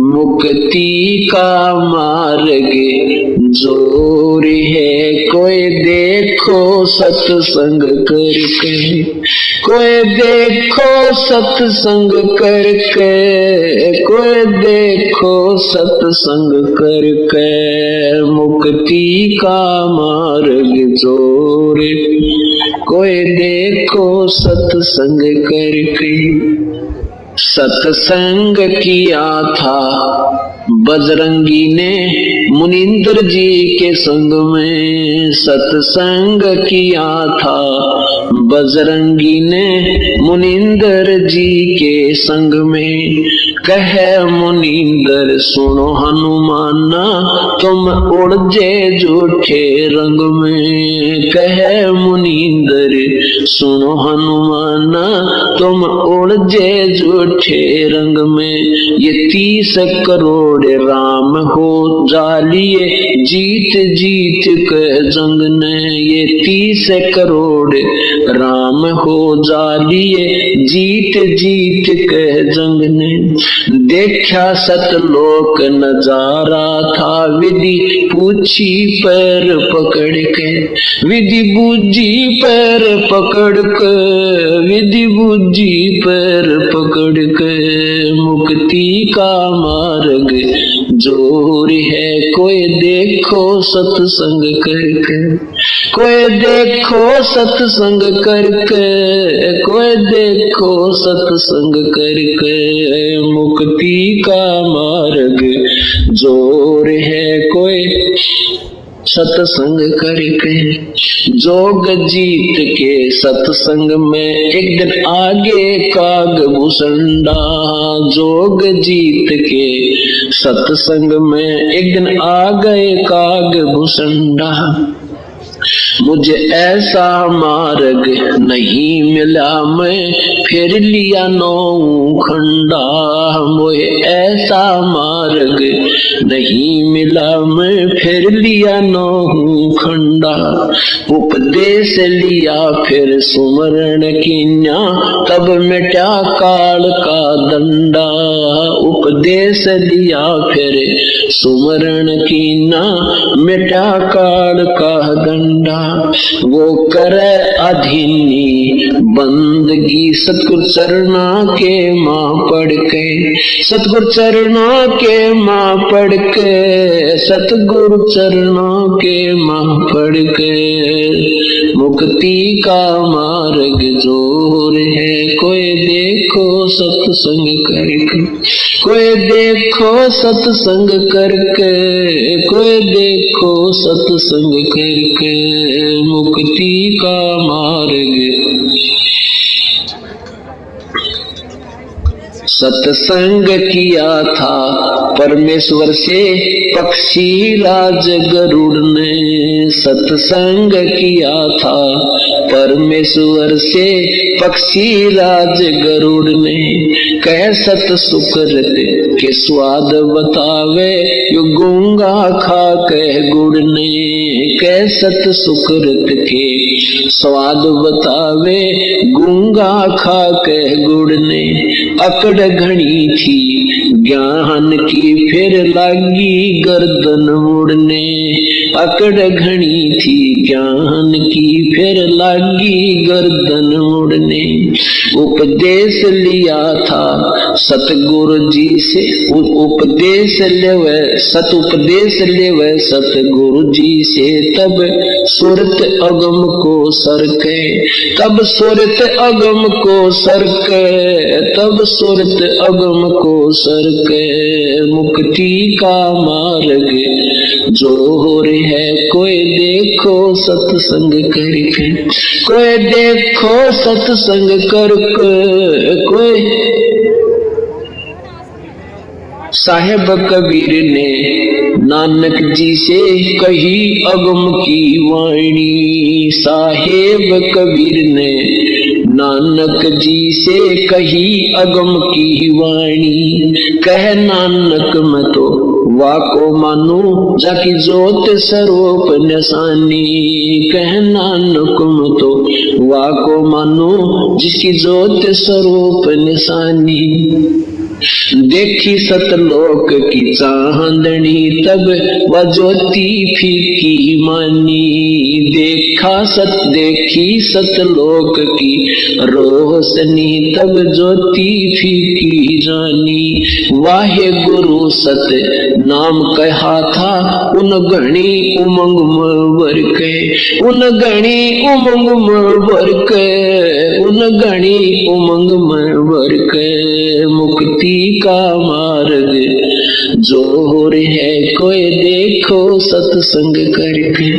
मुक्ति का मार्ग जोर है, कोई देखो सत्संग करके, कोई देखो सत्संग करके, कोई देखो सत्संग करके, मुक्ति का मार्ग जोर, कोई देखो सत्संग करके। सत्संग किया था बजरंगी ने मुनिंद्र जी के संग में, सत्संग किया था बजरंगी ने मुनिंद्र जी के संग में। कहे मुनिंद्र सुनो हनुमाना, तुम उड़जे झूठे रंग में। कहे मुनिंद्र सुनो हनुमाना, तुम उड़जे झूठे रंग में। ये 30 करोड़ राम हो जालिए, जीत जीत के जंग ने। ये 30 करोड़ राम हो जालिए, जीत जीत के जंग ने। देखा सतलोक नजारा था, विधि पूछी पैर पकड़ के, विधि बूझी पैर पकड़ के, विधि बूझी पैर पकड़ के। मुक्ति का मार्ग जोर है, कोई देखो सत्संग करके, कोई देखो सत्संग करके, कोई देखो सत्संग करके। मुक्ति का मार्ग जोर है, कोई सत्संग करके। जोग जीत के सत्संग में एक दिन आगे काग भूषंडा, जोग जीत के सत्संग में एक दिन आ गए काग भूषंडा। मुझे ऐसा मार्ग नहीं मिला, मैं फिर लिया 9 खंडा। मुझे ऐसा मार्ग नहीं मिला, मैं फिर लिया 9 खंडा। उपदेश लिया फिर सुमरण कीन्या, तब मिटा काल का दंडा। उपदेश लिया फिर सुमरण कीना, मिटा काल का दंडा। वो करे अधीनी बंदगी, सतगुरु चरणा के मां पढ़ के, सतगुरु चरणा के मां पढ़ के, सतगुरु चरणा के मां पढ़ के। मुक्ति का मार्ग जोर है, कोई देखो सत्संग करके, कोई देखो सत्संग करके, कोई देखो सत्संग करके। मुक्ति का मार्ग सत्संग किया था परमेश्वर से पक्षी राज गरुड़ ने। सत्संग किया था परमेश्वर से पक्षी राज गरुड़ ने। कह सत सुकृत के स्वाद बतावे, यो गूंगा खा कह गुड़ ने। कह सत सुकृत के स्वाद बतावे, गूंगा खा कह गुड़ ने। अकड़ घनी थी ज्ञान की, फिर लागी गर्दन मुड़ने। अकड़ घनी थी ज्ञान की, फिर लागी गर्दन मुड़ने। उपदेश लिया था सतगुरु जी से, उपदेश लेवे सत उपदेश लेवे सतगुरु जी से। तब सुरत अगम को सरके, तब सुरत अगम को सरके, तब सुरत अगम को सरके। मुक्ति का मार्ग जोर है, कोई देखो सत्संग करके, कोई देखो सत्संग करके। कोई साहेब कबीर ने नानक जी से कही अगम की वाणी। साहेब कबीर ने नानक जी से कही अगम की वाणी। कह नानक मैं तो वाको मानू, जाकी जोत स्वरूप निशानी। कह नानक मैं तो वाको मानू, जिसकी जोत स्वरूप निशानी। देखी सतलोक की चांदनी तब वह ज्योति फीकी मानी। देखी सतलोक की रोशनी तब ज्योति फीकी जानी। वाहे गुरु सत नाम कहा था उन घणी उमंग मर के, उन घणी उमंग मर के, उन घणी उमंग मर के। मुक्ति का मार्ग जोर है कोई देखो सत्संग करके,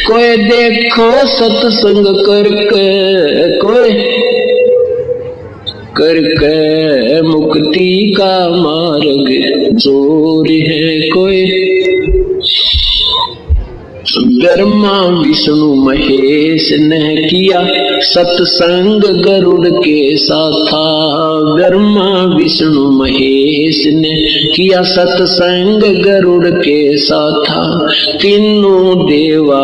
कोई देखो सत्संग करके, कोई करके। मुक्ति का मार्ग जोर है कोई। ब्रह्मा विष्णु महेश ने किया सत्संग गरुड़ के साथा। ब्रह्मा विष्णु महेश ने किया सत्संग गरुड़ के साथा। तीनों देवा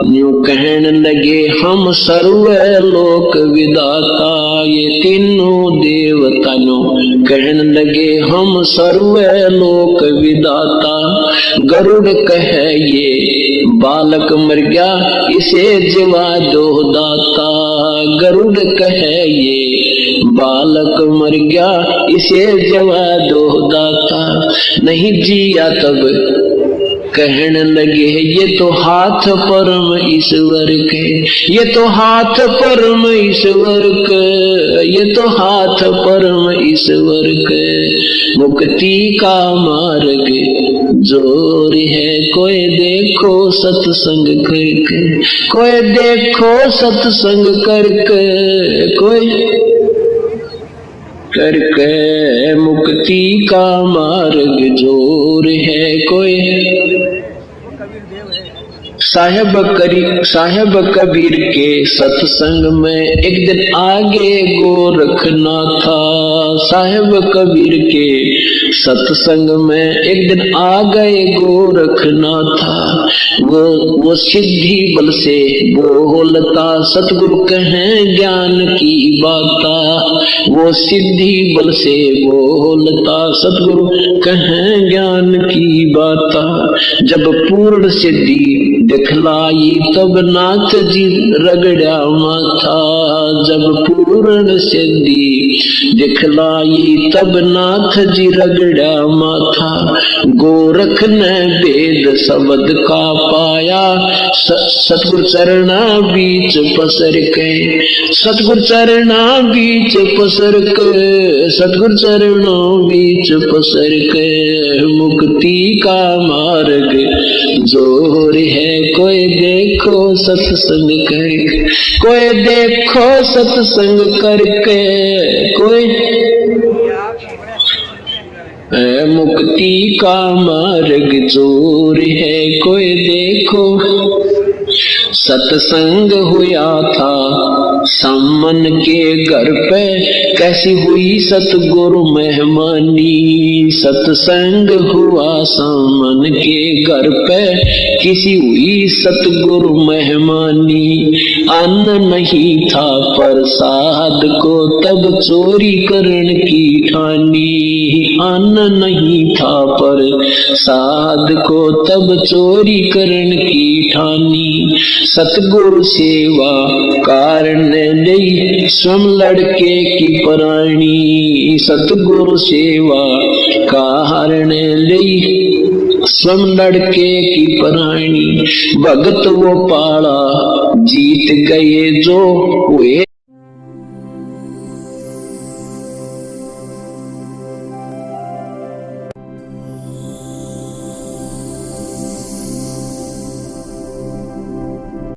यूं कहने लगे हम सर्वलोक विदाता। ये तीनों देवता यूं कहने लगे हम सर्वलोक विदाता। गरुड़ कहे ये बालक मर गया इसे जीवा दो दाता। गरुड़ कहे ये बालक मर गया इसे जीवा दो दाता। नहीं जिया तब कहने लगे ये तो हाथ परम ईश्वर के, ये तो हाथ परम ईश्वर के, ये तो हाथ परम ईश्वर के। मुक्ति का मार्ग जोर है कोई देखो सत्संग करके, कोई देखो सत्संग करके, कोई करके। मुक्ति का मार्ग जोर है कोई। साहेब कबीर के सत्संग में एक दिन आगे गोरखनाथ था। साहेब कबीर के सत्संग में एक दिन आ गए गोरखनाथ था। वो सिद्धि बल से बोलता सतगुरु कहें ज्ञान की बाता। वो सिद्धि बल से बोलता सतगुरु कहें ज्ञान की बाता। जब पूर्ण सिद्धि दिखलाई तब नाथ जी रगड़ा माथा। जब पूर्ण सिद्धि दिखलाई तब नाथ जी रगड़ा माथा। गोरख ने वेद शब्द का पाया सतगुरु चरणा बीच पसर के, सतगुरु चरणा बीच पसर के, सतगुरु चरणों बीच पसर के। मुक्ति का मार्ग जोर है कोई देखो सत्संग करके, कोई देखो सत्संग करके, कोई। मुक्ति का मार्ग जोर है कोई देखो। सत्संग हुआ था सामन के घर पे कैसी हुई सतगुरु मेहमानी। सत्संग हुआ सामन के घर पे किसी हुई सतगुरु मेहमानी। अन्न नहीं था प्रसाद को तब चोरी करने की ठानी। अन्न नहीं था प्रसाद को तब चोरी करने की ठानी। सतगुरु सेवा कारण नहीं स्वयं लड़के की प्राणी। सतगुरु सेवा कारण नहीं स्वयं लड़के की प्राणी। भगत वो पाला जीत गए जो हुए